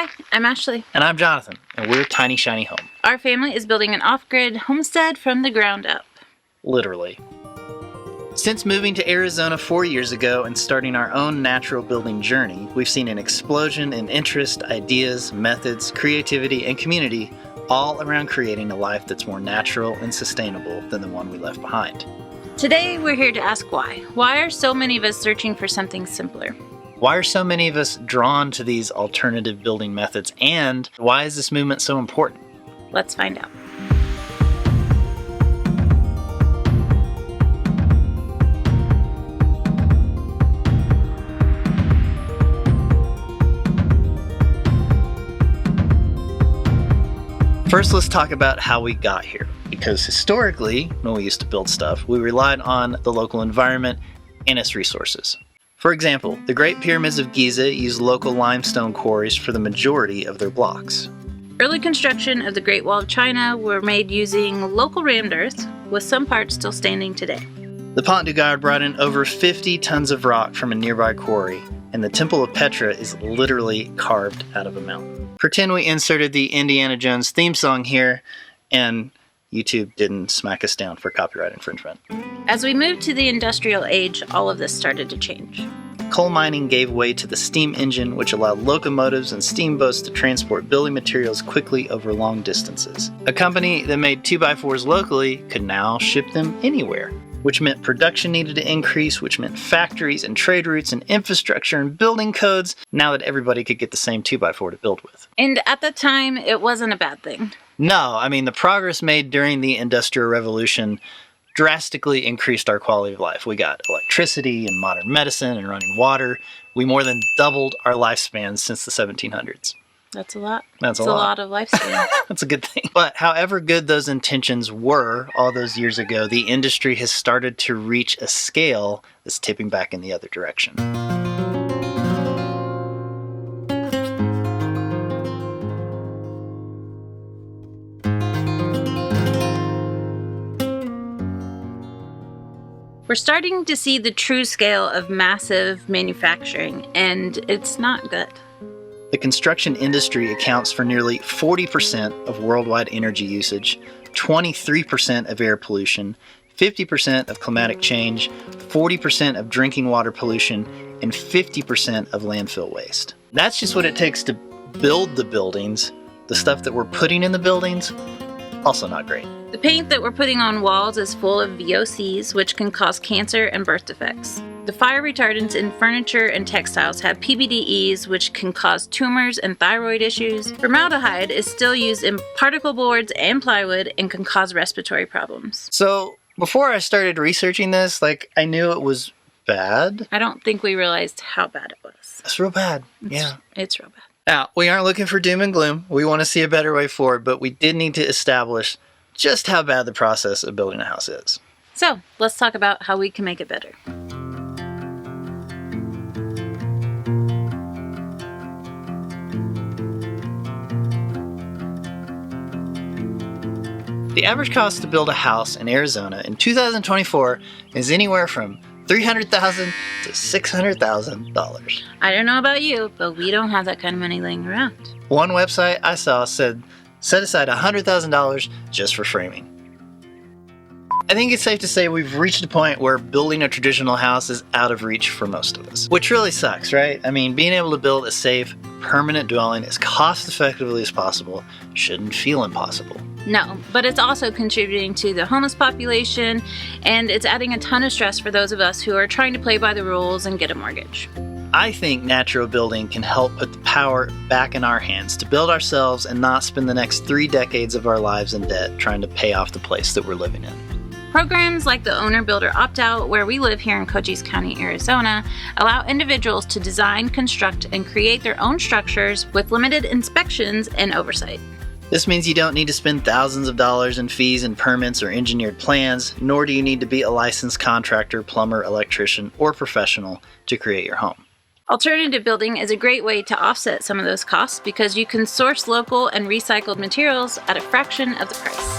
Hi, I'm Ashley. And I'm Jonathan, and we're Tiny Shiny Home. Our family is building an off-grid homestead from the ground up. Literally. Since moving to Arizona 4 years ago and starting our own natural building journey, we've seen an explosion in interest, ideas, methods, creativity, and community all around creating a life that's more natural and sustainable than the one we left behind. Today, we're here to ask why. Why are so many of us searching for something simpler? Why are so many of us drawn to these alternative building methods, and why is this movement so important? Let's find out. First, let's talk about how we got here. Because historically, when we used to build stuff, we relied on the local environment and its resources. For example, the Great Pyramids of Giza used local limestone quarries for the majority of their blocks. Early construction of the Great Wall of China were made using local rammed earth, with some parts still standing today. The Pont du Gard brought in over 50 tons of rock from a nearby quarry, and the Temple of Petra is literally carved out of a mountain. Pretend we inserted the Indiana Jones theme song here, and YouTube didn't smack us down for copyright infringement. As we moved to the industrial age, all of this started to change. Coal mining gave way to the steam engine, which allowed locomotives and steamboats to transport building materials quickly over long distances. A company that made 2x4s locally could now ship them anywhere, which meant production needed to increase, which meant factories and trade routes and infrastructure and building codes, now that everybody could get the same 2x4 to build with. And at the time, it wasn't a bad thing. No, I mean, the progress made during the Industrial Revolution drastically increased our quality of life. We got electricity and modern medicine and running water. We more than doubled our lifespans since the 1700s. That's a lot. That's a lot of lifespan. That's a good thing. But however good those intentions were all those years ago, the industry has started to reach a scale that's tipping back in the other direction. We're starting to see the true scale of massive manufacturing, and it's not good. The construction industry accounts for nearly 40% of worldwide energy usage, 23% of air pollution, 50% of climatic change, 40% of drinking water pollution, and 50% of landfill waste. That's just what it takes to build the buildings. The stuff that we're putting in the buildings, also not great. The paint that we're putting on walls is full of VOCs, which can cause cancer and birth defects. The fire retardants in furniture and textiles have PBDEs, which can cause tumors and thyroid issues. Formaldehyde is still used in particle boards and plywood and can cause respiratory problems. So before I started researching this, I knew it was bad. I don't think we realized how bad it was. It's real bad. Yeah. It's real bad. Now, we aren't looking for doom and gloom. We want to see a better way forward, but we did need to establish just how bad the process of building a house is. So, let's talk about how we can make it better. The average cost to build a house in Arizona in 2024 is anywhere from $300,000 to $600,000. I don't know about you, but we don't have that kind of money laying around. One website I saw said set aside $100,000 just for framing. I think it's safe to say we've reached a point where building a traditional house is out of reach for most of us. Which really sucks, right? I mean, being able to build a safe, permanent dwelling as cost effectively as possible shouldn't feel impossible. No, but it's also contributing to the homeless population, and it's adding a ton of stress for those of us who are trying to play by the rules and get a mortgage. I think natural building can help put the power back in our hands to build ourselves and not spend the next 3 decades of our lives in debt trying to pay off the place that we're living in. Programs like the Owner-Builder Opt-out, where we live here in Cochise County, Arizona, allow individuals to design, construct, and create their own structures with limited inspections and oversight. This means you don't need to spend thousands of dollars in fees and permits or engineered plans, nor do you need to be a licensed contractor, plumber, electrician, or professional to create your home. Alternative building is a great way to offset some of those costs because you can source local and recycled materials at a fraction of the price.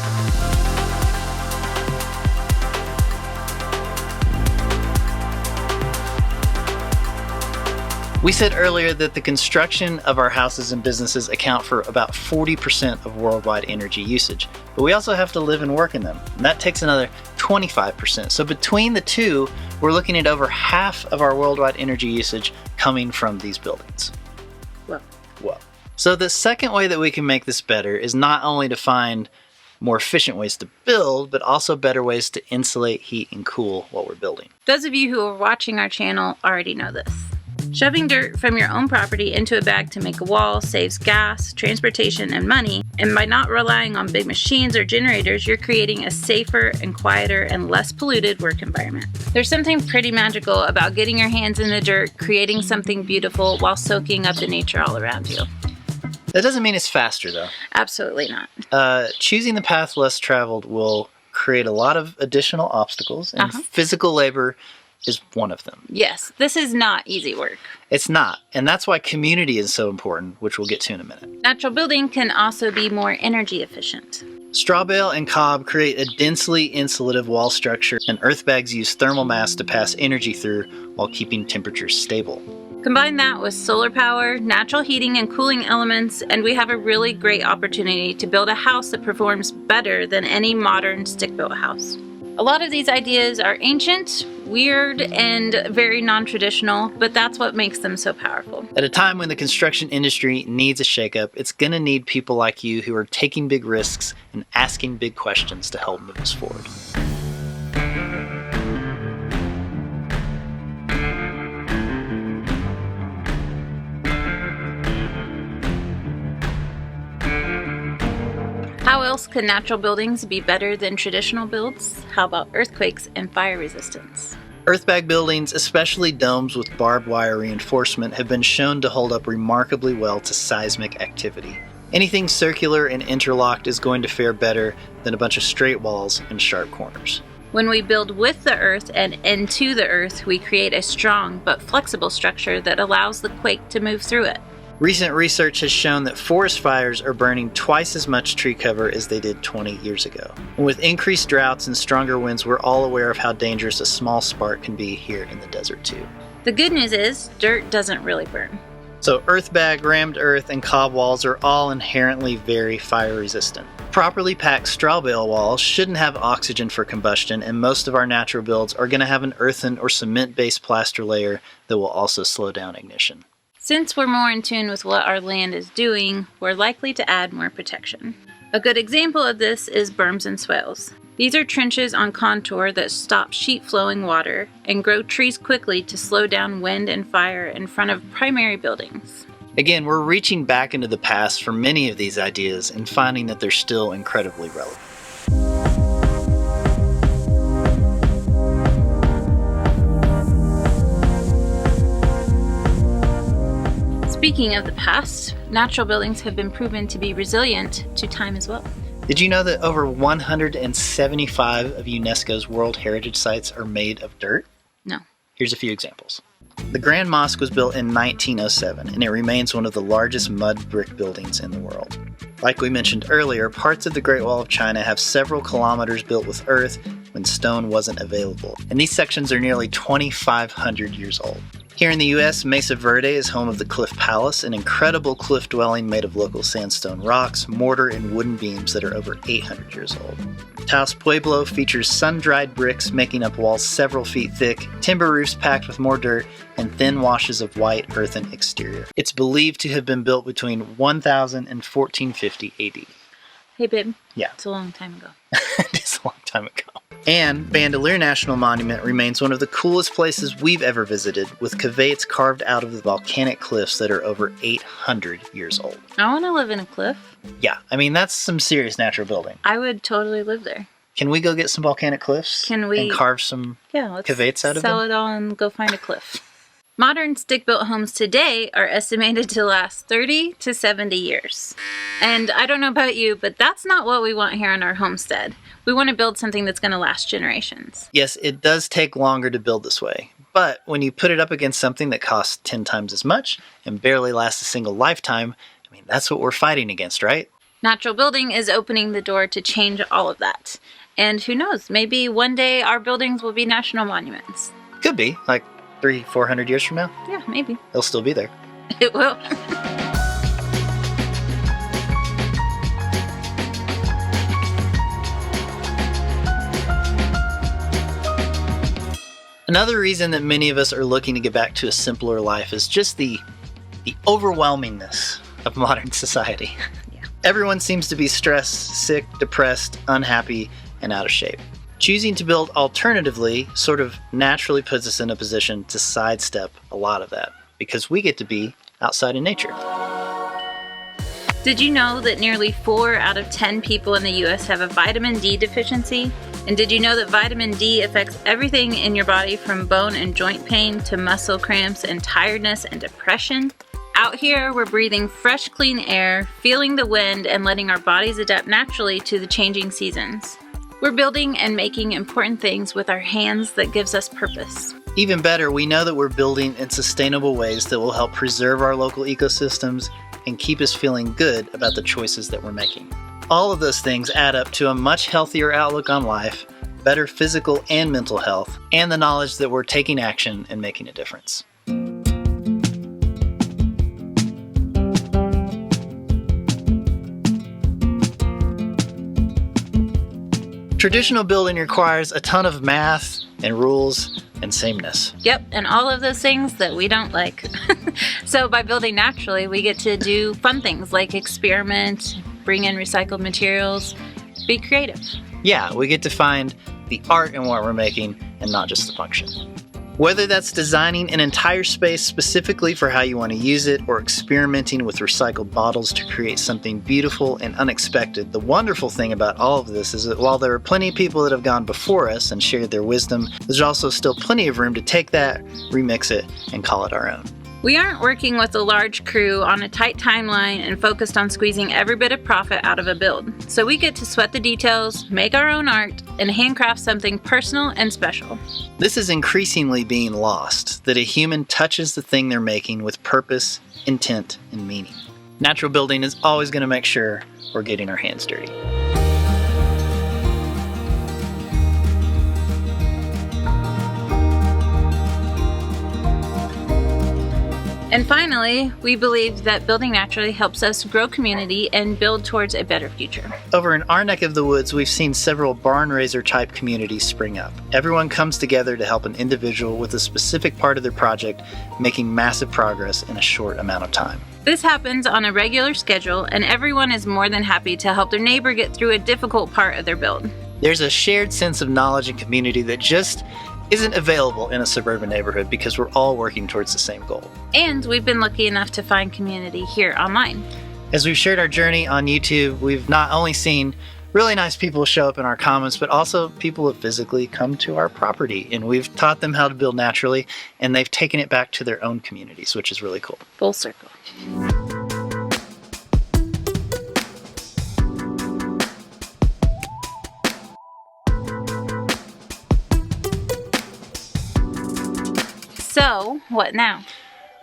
We said earlier that the construction of our houses and businesses account for about 40% of worldwide energy usage, but we also have to live and work in them, and that takes another 25%. So between the two, we're looking at over half of our worldwide energy usage coming from these buildings. Whoa. So the second way that we can make this better is not only to find more efficient ways to build, but also better ways to insulate, heat, and cool while we're building. Those of you who are watching our channel already know this. Shoving dirt from your own property into a bag to make a wall saves gas, transportation, and money, and by not relying on big machines or generators, you're creating a safer and quieter and less polluted work environment. There's something pretty magical about getting your hands in the dirt, creating something beautiful while soaking up the nature all around you. That doesn't mean it's faster, though. Absolutely not. Choosing the path less traveled will create a lot of additional obstacles, and physical labor is one of them. Yes, this is not easy work. It's not, and that's why community is so important, which we'll get to in a minute. Natural building can also be more energy efficient. Straw bale and cob create a densely insulative wall structure, and earthbags use thermal mass to pass energy through while keeping temperatures stable. Combine that with solar power, natural heating and cooling elements, and we have a really great opportunity to build a house that performs better than any modern stick-built house. A lot of these ideas are ancient, weird, and very non-traditional, but that's what makes them so powerful. At a time when the construction industry needs a shakeup, it's going to need people like you who are taking big risks and asking big questions to help move us forward. How else can natural buildings be better than traditional builds? How about earthquakes and fire resistance? Earthbag buildings, especially domes with barbed wire reinforcement, have been shown to hold up remarkably well to seismic activity. Anything circular and interlocked is going to fare better than a bunch of straight walls and sharp corners. When we build with the earth and into the earth, we create a strong but flexible structure that allows the quake to move through it. Recent research has shown that forest fires are burning twice as much tree cover as they did 20 years ago. And with increased droughts and stronger winds, we're all aware of how dangerous a small spark can be here in the desert too. The good news is, dirt doesn't really burn. So earthbag, rammed earth, and cob walls are all inherently very fire resistant. Properly packed straw bale walls shouldn't have oxygen for combustion, and most of our natural builds are going to have an earthen or cement-based plaster layer that will also slow down ignition. Since we're more in tune with what our land is doing, we're likely to add more protection. A good example of this is berms and swales. These are trenches on contour that stop sheet-flowing water and grow trees quickly to slow down wind and fire in front of primary buildings. Again, we're reaching back into the past for many of these ideas and finding that they're still incredibly relevant. Speaking of the past, natural buildings have been proven to be resilient to time as well. Did you know that over 175 of UNESCO's World Heritage Sites are made of dirt? No. Here's a few examples. The Grand Mosque was built in 1907, and it remains one of the largest mud brick buildings in the world. Like we mentioned earlier, parts of the Great Wall of China have several kilometers built with earth when stone wasn't available, and these sections are nearly 2,500 years old. Here in the U.S., Mesa Verde is home of the Cliff Palace, an incredible cliff dwelling made of local sandstone rocks, mortar, and wooden beams that are over 800 years old. Taos Pueblo features sun-dried bricks making up walls several feet thick, timber roofs packed with more dirt, and thin washes of white earthen exterior. It's believed to have been built between 1000 and 1450 AD. Hey, babe. Yeah. It's a long time ago. It's a long time ago. And Bandelier National Monument remains one of the coolest places we've ever visited, with caveats carved out of the volcanic cliffs that are over 800 years old. I want to live in a cliff. Yeah, I mean, that's some serious natural building. I would totally live there. Can we go get some volcanic cliffs? Can we? And carve some caveats out of them? Sell it all and go find a cliff. Modern stick-built homes today are estimated to last 30 to 70 years. And I don't know about you, but that's not what we want here on our homestead. We want to build something that's going to last generations. Yes, it does take longer to build this way. But when you put it up against something that costs 10 times as much and barely lasts a single lifetime, I mean, that's what we're fighting against, right? Natural building is opening the door to change all of that. And who knows, maybe one day our buildings will be national monuments. Could be, like 300-400 years from now, Yeah, maybe. it'll still be there. It will. Another reason that many of us are looking to get back to a simpler life is just the overwhelmingness of modern society. Yeah. Everyone seems to be stressed, sick, depressed, unhappy, and out of shape. Choosing to build alternatively sort of naturally puts us in a position to sidestep a lot of that because we get to be outside in nature. Did you know that nearly 4 out of 10 people in the U.S. have a vitamin D deficiency? And did you know that vitamin D affects everything in your body from bone and joint pain to muscle cramps and tiredness and depression? Out here, we're breathing fresh, clean air, feeling the wind, and letting our bodies adapt naturally to the changing seasons. We're building and making important things with our hands that gives us purpose. Even better, we know that we're building in sustainable ways that will help preserve our local ecosystems and keep us feeling good about the choices that we're making. All of those things add up to a much healthier outlook on life, better physical and mental health, and the knowledge that we're taking action and making a difference. Traditional building requires a ton of math and rules and sameness. Yep, and all of those things that we don't like. So by building naturally, we get to do fun things like experiment, bring in recycled materials, be creative. Yeah, we get to find the art in what we're making and not just the function. Whether that's designing an entire space specifically for how you want to use it or experimenting with recycled bottles to create something beautiful and unexpected, the wonderful thing about all of this is that while there are plenty of people that have gone before us and shared their wisdom, there's also still plenty of room to take that, remix it, and call it our own. We aren't working with a large crew on a tight timeline and focused on squeezing every bit of profit out of a build. So we get to sweat the details, make our own art, and handcraft something personal and special. This is increasingly being lost, that a human touches the thing they're making with purpose, intent, and meaning. Natural building is always going to make sure we're getting our hands dirty. And finally, we believe that building naturally helps us grow community and build towards a better future. Over in our neck of the woods, we've seen several barn raiser type communities spring up. Everyone comes together to help an individual with a specific part of their project, making massive progress in a short amount of time. This happens on a regular schedule, and everyone is more than happy to help their neighbor get through a difficult part of their build. There's a shared sense of knowledge and community that just isn't available in a suburban neighborhood because we're all working towards the same goal. And we've been lucky enough to find community here online. As we've shared our journey on YouTube, we've not only seen really nice people show up in our comments, but also people have physically come to our property, and we've taught them how to build naturally, and they've taken it back to their own communities, which is really cool. Full circle. So, what now?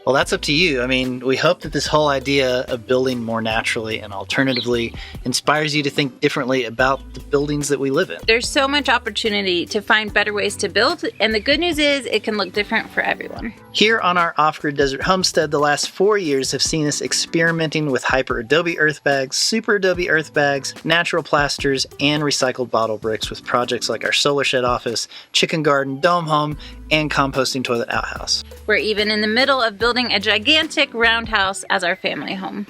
Well, that's up to you. I mean, we hope that this whole idea of building more naturally and alternatively inspires you to think differently about the buildings that we live in. There's so much opportunity to find better ways to build, and the good news is it can look different for everyone. Here on our off-grid desert homestead, the last 4 years have seen us experimenting with hyper adobe earth bags, super adobe earth bags, natural plasters, and recycled bottle bricks with projects like our solar shed office, chicken garden, dome home, and composting toilet outhouse. We're even in the middle of building a gigantic roundhouse as our family home.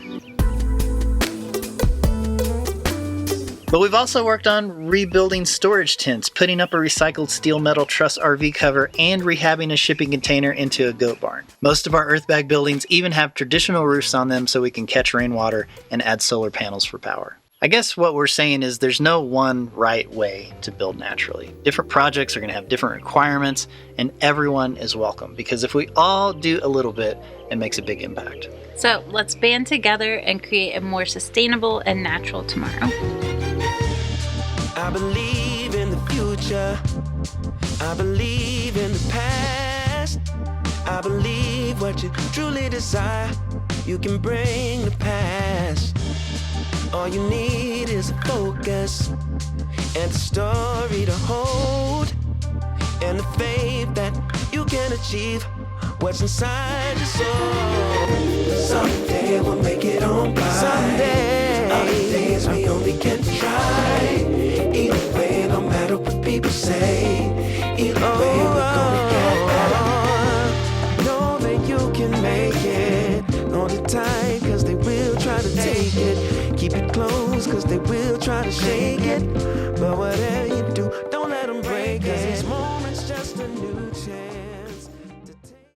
But we've also worked on rebuilding storage tents, putting up a recycled steel metal truss RV cover, and rehabbing a shipping container into a goat barn. Most of our earthbag buildings even have traditional roofs on them so we can catch rainwater and add solar panels for power. I guess what we're saying is there's no one right way to build naturally. Different projects are going to have different requirements, and everyone is welcome, because if we all do a little bit, it makes a big impact. So let's band together and create a more sustainable and natural tomorrow. I believe in the future. I believe in the past. I believe what you truly desire, you can bring to pass. All you need is a focus and a story to hold, and the faith that you can achieve what's inside your soul. Someday we'll make it on by. Someday. Other days we only get to try. Either way, no matter what people say. Either way, we're gonna get better. Know that you can make it. Hold it tight, cause they will try to take it. Keep it close, cause they will try to shake it. But whatever